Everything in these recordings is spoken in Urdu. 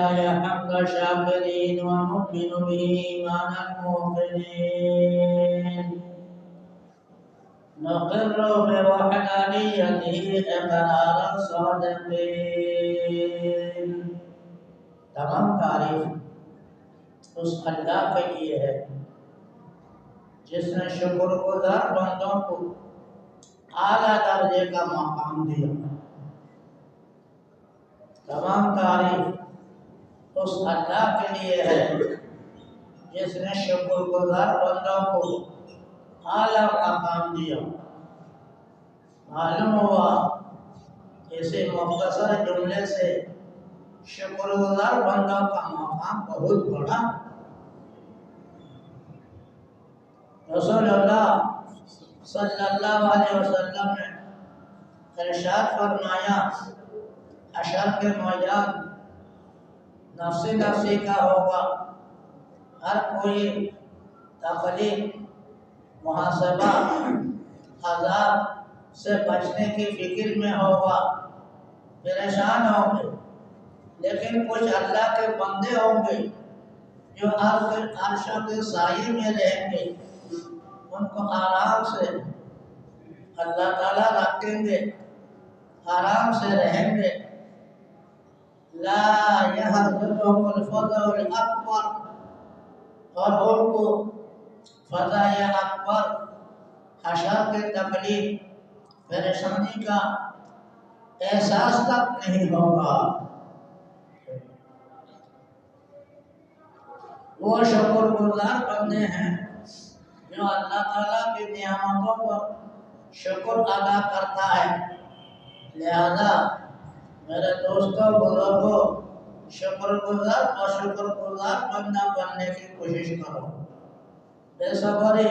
حق شاكرين ونؤمن به إيمان الموقنين نقر بوحدانيته إقرار الصادقين. تمام تعریف اس اللہ کے لیے ہے جس نے شکر گزار بندوں کو اعلیٰ درجے کا مقام دیا. تمام تعریف اس اللہ کے لیے ہے جس نے شکر گزار بندوں کو اعلیٰ مقام دیا. معلوم ہوا اسی مختصر جملے سے شکر گزار بندوں کا مقام بہت بڑا. رسول اللہ صلی اللہ علیہ وسلم نے ارشاد فرمایا حشر کے میدان نفسی نفسی کا ہوگا. ہر کوئی تکلیف محاسبہ عذاب سے بچنے کی فکر میں ہوگا، پریشان ہوں گے. لیکن کچھ اللہ کے بندے ہوں گے جو عرش کے سائے میں رہیں گے. ان کو آرام سے اللہ تعالیٰ رکھیں گے، آرام سے رہیں گے. لا يحزنهم الفزع الأكبر، اور ان کو فزع اکبر حشر کے تکلیف پریشانی کا احساس تک نہیں ہوگا. وہ شکر گزار بندے ہیں جو اللہ تعالیٰ کی نعمتوں پر شکر ادا کرتا ہے. لہذا میرے دوستوں بزرگوں شکر گزار اور شکر گزار بندہ بننے کی کوشش کرو. بے صبری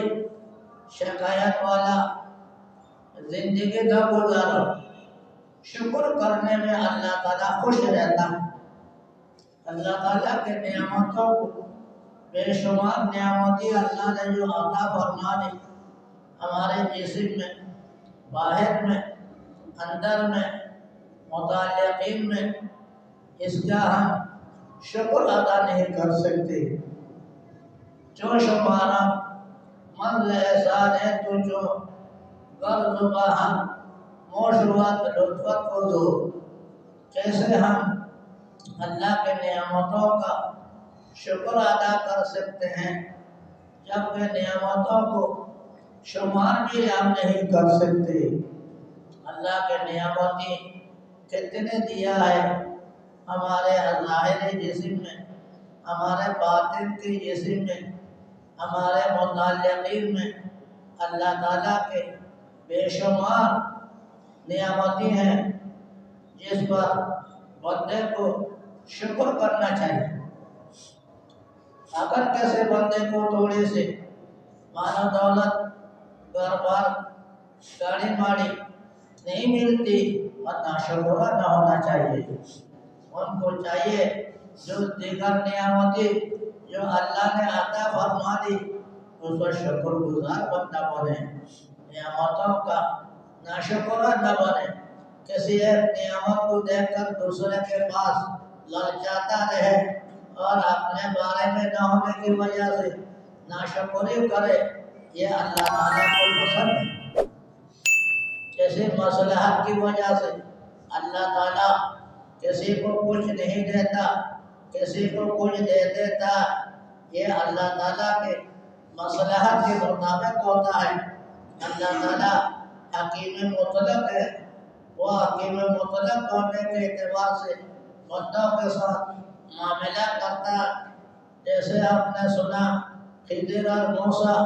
شکایت والا زندگی نہ گزارو. شکر کرنے میں اللہ تعالیٰ خوش رہتا ہے. اللہ تعالیٰ کے نعمتوں کو بے شمار نعمتی اللہ نے جو عطا فرما دی ہمارے جسم میں، باہر میں، اندر میں، متعلقین میں، اس کا ہم شکر ادا نہیں کر سکتے. جو شمارا منز احسان ہے تو جو گر زباں موشوات لطفت کو دو. کیسے ہم اللہ کے نعمتوں کا شکر ادا کر سکتے ہیں جبکہ نعمتوں کو شمار بھی ہم نہیں کر سکتے. اللہ کے نعمتی کتنے دیا ہے ہمارے ظاہری جسم میں، ہمارے باطن کے جسم میں، ہمارے متعلقین میں. اللہ تعالیٰ کے بے شمار نعمتی ہیں جس پر بندے کو شکر کرنا چاہیے. اگر کسی بندے کو تھوڑی سی مال و دولت، گھر بار، گاڑی ماڑی نہیں ملتی اور ناشکر نہ ہونا چاہیے. ان کو چاہیے جو دیگر نعمتی جو اللہ نے عطا فرما دی اس پر شکر گزار بندہ بنے، نعمتوں کا ناشکر نہ بنے. کسی ایک نعمت کو دیکھ کر دوسرے کے پاس للچاتا رہے اور اپنے بارے میں نہ ہونے کی وجہ سے ناشکری کرے، یہ اللہ تعالیٰ کو پسند ہے. کسی مصلحت کی وجہ سے اللہ تعالیٰ کسی کو کچھ نہیں دیتا، کسی کو کچھ دے دیتا، یہ اللہ تعالیٰ کے مصلحت کے مطابق ہوتا ہے. اللہ تعالیٰ حکیم مطلق ہے. وہ حکیم مطلق ہونے کے اعتبار سے بندوں کے ساتھ معاملہ کرتا. جیسے آپ نے سنا خضر اور موسیٰ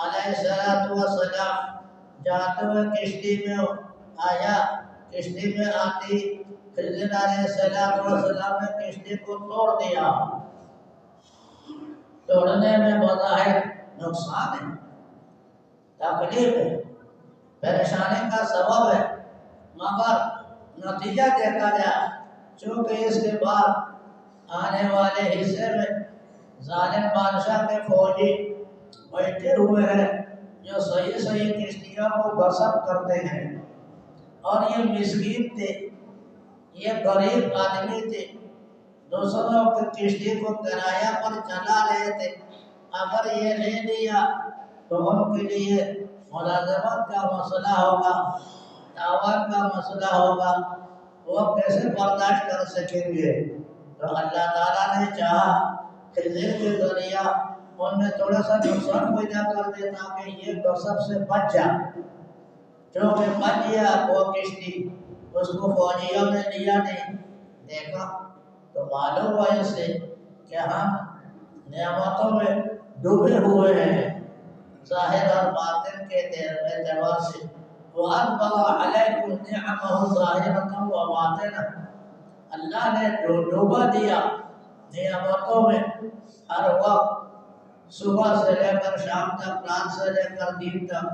علیہ السلام جاتے ہوئے کشتی میں آیا، کشتی میں آتی خضر علیہ السلام نے کشتی کو توڑ دیا. توڑنے میں بظاہر نقصان ہے، تکلیف ہے، پریشانی کا سبب ہے، مگر نتیجہ دیکھا جائے چونکہ اس کے بعد آنے والے حصے میں ظالم بادشاہ کے فوجی بیٹھے ہوئے ہیں جو صحیح صحیح کشتیوں کو غصب کرتے ہیں. اور یہ مسکین تھے، یہ غریب آدمی تھے، دوسروں کی کشتی کو کرایہ پر چلا رہے تھے، اگر یہ لے لیا تو ان کے لیے ملازمت کا مسئلہ ہوگا، دعوت کا مسئلہ ہوگا، وہ کیسے برداشت کر سکیں گے؟ تو اللہ تعالیٰ نے چاہا کہ ذکر کے ذریعہ ان میں تھوڑا سا نقصان پیدا کر دے تاکہ یہ سب سے بچ جائے۔ کیونکہ بچ گیا وہ کشتی، اس کو فوجیوں نے لیا نہیں، دیکھا تو معلوم ہوا اس سے کہ ہم نعمتوں میں ڈوبے ہوئے ہیں ظاہر اور باطن کے اعتبار سے۔ وَأَنْبَغَ عَلَيْكُمْ نِعَمَهُ ظَاهِرَةً وَبَاطِنَةً، اللہ نے ڈوبا دیا نعمتوں میں ہر وقت، صبح سے لے کر شام تک، رات سے لے کر دن تک،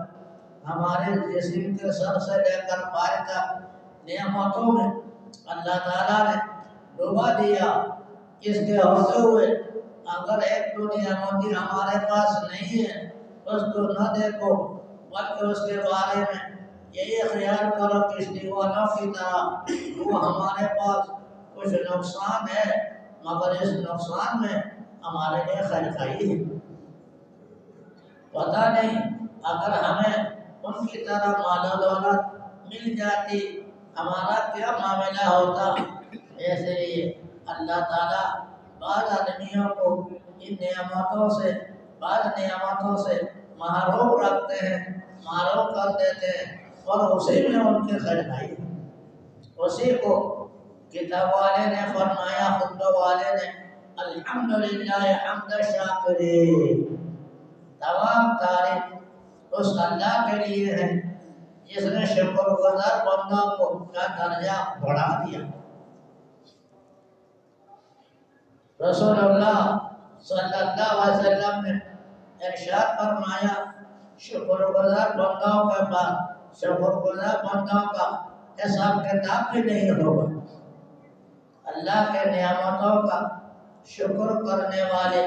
ہمارے جسم کے سر سے لے کر پیر تک نعمتوں میں اللہ تعالیٰ نے ڈوبا دیا۔ اس کے ہوتے ہوئے اگر ایک دو نعمتی ہمارے پاس نہیں ہے اس کو نہ دیکھو، بلکہ اس کے بارے میں یہی خیال کرو کشتی والوں کی طرح وہ ہمارے پاس کچھ نقصان ہے مگر اس نقصان میں ہمارے لیے خیر خائی ہے۔ پتہ نہیں اگر ہمیں ان کی طرح مال و دولت مل جاتی ہمارا کیا معاملہ ہوتا۔ ایسے ہی اللہ تعالیٰ بعض آدمیوں کو ان نعمتوں سے، بعض نعمتوں سے محروم رکھتے ہیں، محروم کر دیتے ہیں، اور اسی میں ان کے خیر خائی ہے۔ اسی کو کتاب والے نے فرمایا، خطبہ والے نے، الحمدللہ حمد شاکرین، تمام تعریف اس اللہ کے لیے ہے جس نے شکر گزار بندوں کو کا درجہ بڑھا دیا۔ رسول اللہ صلی اللہ علیہ وسلم نے ارشاد فرمایا، شکر گزار بندوں کے بعد شکر گزار بندوں کا حساب کتاب بھی نہیں ہوگا۔ اللہ کے نعمتوں کا شکر کرنے والے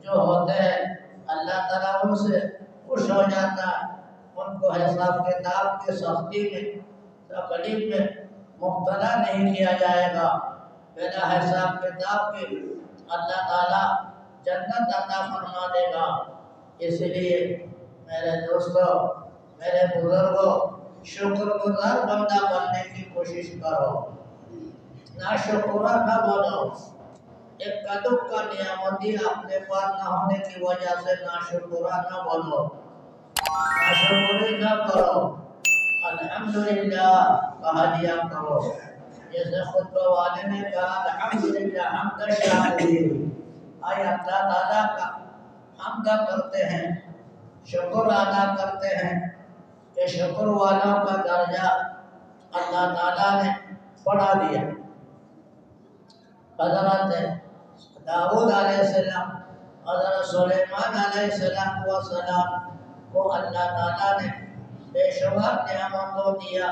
جو ہوتے ہیں اللہ تعالیٰ ان سے خوش ہو جاتا ہے، ان کو حساب کتاب کی سختی میں، تکلیف میں مبتلا نہیں کیا جائے گا۔ بنا حساب کتاب کے اللہ تعالیٰ جنت عطا فرما دے گا۔ اس لیے میرے دوستو، میرے بزرگوں، شکر گزار بندہ بننے کی کوشش کرو، ناشکرہ نہ بنو۔ ایک قدم کا نعمتی اپنے پاس نہ ہونے کی وجہ سے ناشکرہ نہ بنو، ناشکری نہ کرو، الحمدللہ کہا دیا کرو۔ جیسے خطبہ والے نے کہا الحمدللہ حمد شاکرین، آئے اللہ تعالیٰ کا حمد کرتے ہیں، شکر ادا کرتے ہیں کہ شکر والوں کا درجہ اللہ تعالیٰ نے بڑھا دیا۔ حضرت داؤد علیہ السلام، حضرت سلیمان علیہ السلام کو اللہ تعالیٰ نے بے شمار نعمتوں دیا۔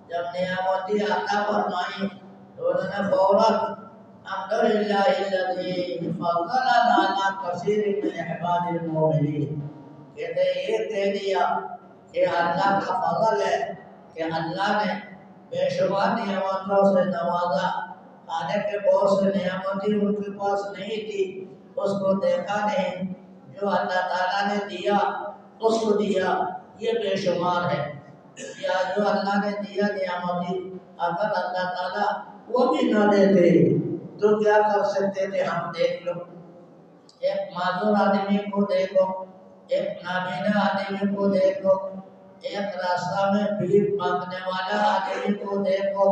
جب نعمتی عطا فرمائی تو انہوں نے فوراً الحمدللہ الذی فضلنا علی کثیر من عباد المؤمنین، کہتے یہ کہہ دیا کہ اللہ کا فضل ہے کہ اللہ نے بے شمار نعمتوں سے نوازا۔ حالانکہ بہت سے نعمتی ان کے پاس نہیں تھی، اس کو دیکھا نہیں، جو اللہ تعالیٰ نے دیا اس کو دیا، یہ بے شمار ہے۔ یا جو اللہ نے دیا نعمتی، اگر اللہ تعالیٰ وہ بھی نہ دیتے تو کیا کر سکتے تھے؟ ہم دیکھ لو، ایک معذور آدمی کو دیکھو، ایک نابینا آدمی کو دیکھو، ایک راستہ میں بھیڑ مانگنے والا آدمی کو دیکھو،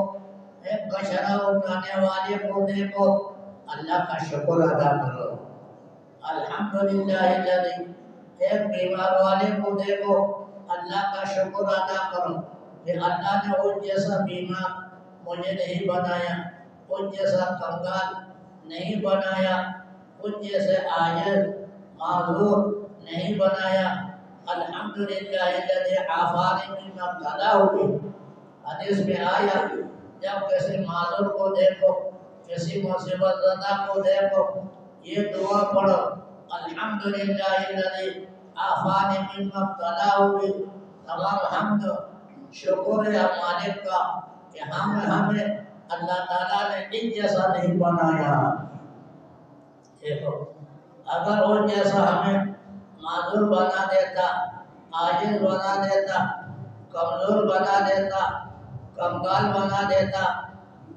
ایک کچرا اٹھانے والے کو دیکھو، اللہ کا شکر ادا کرو، الحمدللہ الذی۔ ایک بیمار والے کو دیکھو، اللہ کا شکر ادا کرو کہ اللہ نے اس جیسا بیمار مجھے نہیں بنایا، اس جیسا کنگال نہیں بنایا، اس جیسے عاجز معذور نہیں بنایا۔ الحمدللہ الذی عافانی مما ابتلاه به۔ حدیث میں آیا جب کسی معذور کو دیکھو، کسی مصیبت زدہ کو دیکھو، یہ دعا پڑھو، الحمدللہ الذی عافانی مما ابتلاه به۔ تمام حمد شکر ہے مالک کا کہ ہمیں اللہ تعالیٰ نے ان جیسا نہیں بنایا، دیکھو اگر وہ جیسا ہمیں معذور بنا دیتا، عاجز بنا دیتا، کمزور بنا دیتا، کنگال بنا دیتا،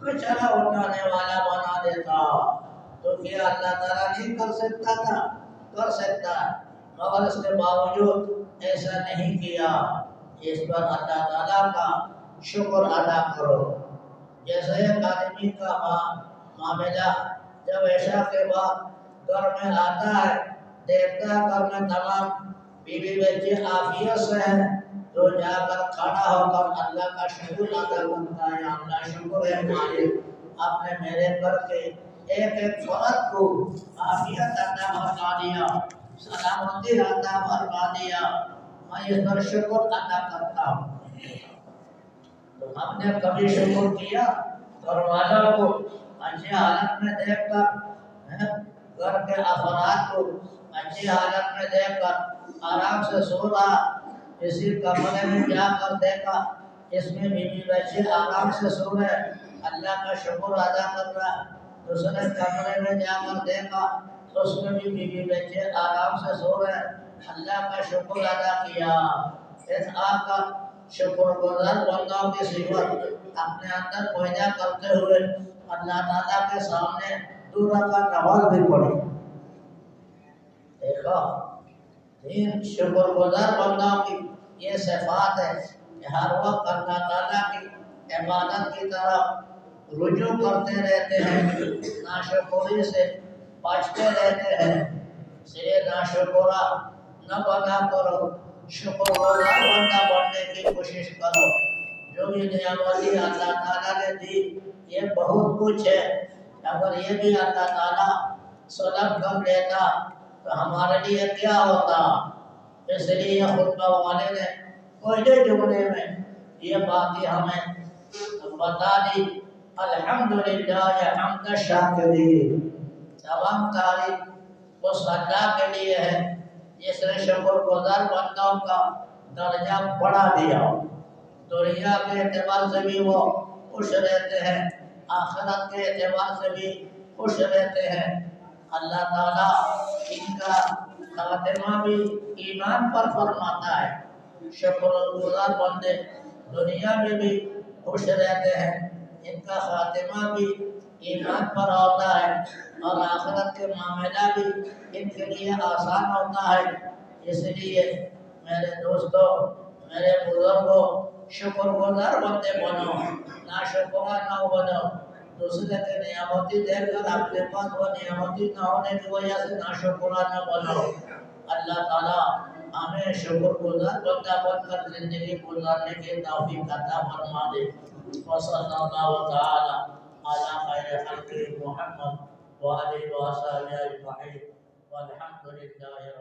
کچرا اٹھانے والا بنا دیتا تو کیا اللہ تعالیٰ نہیں کر سکتا تھا؟ کر سکتا ہے، مگر اس کے باوجود ایسا نہیں کیا۔ اس پر اللہ تعالیٰ کا شکر ادا کرو۔ جیسے ایک آدمی کا معاملہ جب عشاء کے بعد گھر میں آتا ہے، دیکھتا ہے گھر میں تمام بیوی بچے عافیت سے ہیں، تو جا کر کھڑا ہو کر اللہ کا شکر ادا کرتا ہے۔ اللہ شکر ہے مالک، آپ نے میرے گھر کے ایک ایک فرد کو عافیت عطا فرما دیا، سلامتی عطا فرما دیا، میں اس پر شکر ادا کرتا ہوں۔ تو ہم نے کبھی شکر کیا؟ گھر والوں کو اچھی حالت میں دیکھ کر، گھر کے افراد کو اچھی حالت میں دیکھ کر آرام سے سو رہا، کسی کمرے میں جا کر دیکھا اس میں بیوی بچے آرام سے سو رہے، اللہ کا شکر ادا کر رہا۔ دوسرے کمرے میں جا کر دیکھا اس میں بھی بیوی بچے آرام سے سو رہے، اللہ کا شکر ادا کیا۔ اس آپ کا شکر گزار بندوں کی صفت اپنے اندر پیدا کرتے ہوئے اللہ تعالیٰ کے سامنے دو رکعت نماز بھی پڑھی۔ دیکھا تین شکر گزار بندوں کی یہ صفات ہے کہ ہر وقت اللہ تعالیٰ کی عبادت کی طرف رجوع کرتے رہتے ہیں، ناشکری سے بچتے رہتے ہیں۔ اس لیے ناشکرا نہ بنا کرو، شکر گزار بندہ بننے کی کوشش کرو۔ جو بھی نعمتیں اللہ تعالیٰ نے دی یہ بہت کچھ ہے، اگر یہ بھی اللہ تعالیٰ سلب کر لیتا تو ہمارے لیے کیا ہوتا؟ اس لیے خطبہ والے نے پہلے جملے میں یہ باتیں ہمیں بتا دی۔ الحمدللہ حمد الشاکرین، تمام تعریف اس اللہ کے لیے ہے جس نے شکر گزار بندوں کا درجہ بڑھا دیا۔ دنیا کے اعتبار سے بھی وہ خوش رہتے ہیں، آخرت کے اعتبار سے بھی خوش رہتے ہیں۔ اللہ تعالیٰ ان کا خاتمہ بھی ایمان پر فرماتا ہے۔ شکر گزار بندے دنیا میں بھی خوش رہتے ہیں، ان کا خاتمہ بھی ایمان پر ہوتا ہے، اور آخرت کے معاملہ بھی ان کے لیے آسان ہوتا ہے۔ اس لیے میرے دوستوں، میرے بزرگوں، شکر گزار بندے بنو، ناشکرا نہ بنو۔ دوسرے کے نعمتیں دیکھ کر اپنے پاس وہ نعمتیں نہ ہونے کی وجہ سے ناشکرا نہ بنو۔ اللہ تعالیٰ ہمیں شکر گزار بندہ بن کر زندگی گزارنے کی توفیق عطا فرما دے۔ وصلی اللہ تعالی علی خیر خلقہ محمد وآلہ وصحبہ اجمعین والحمد للہ۔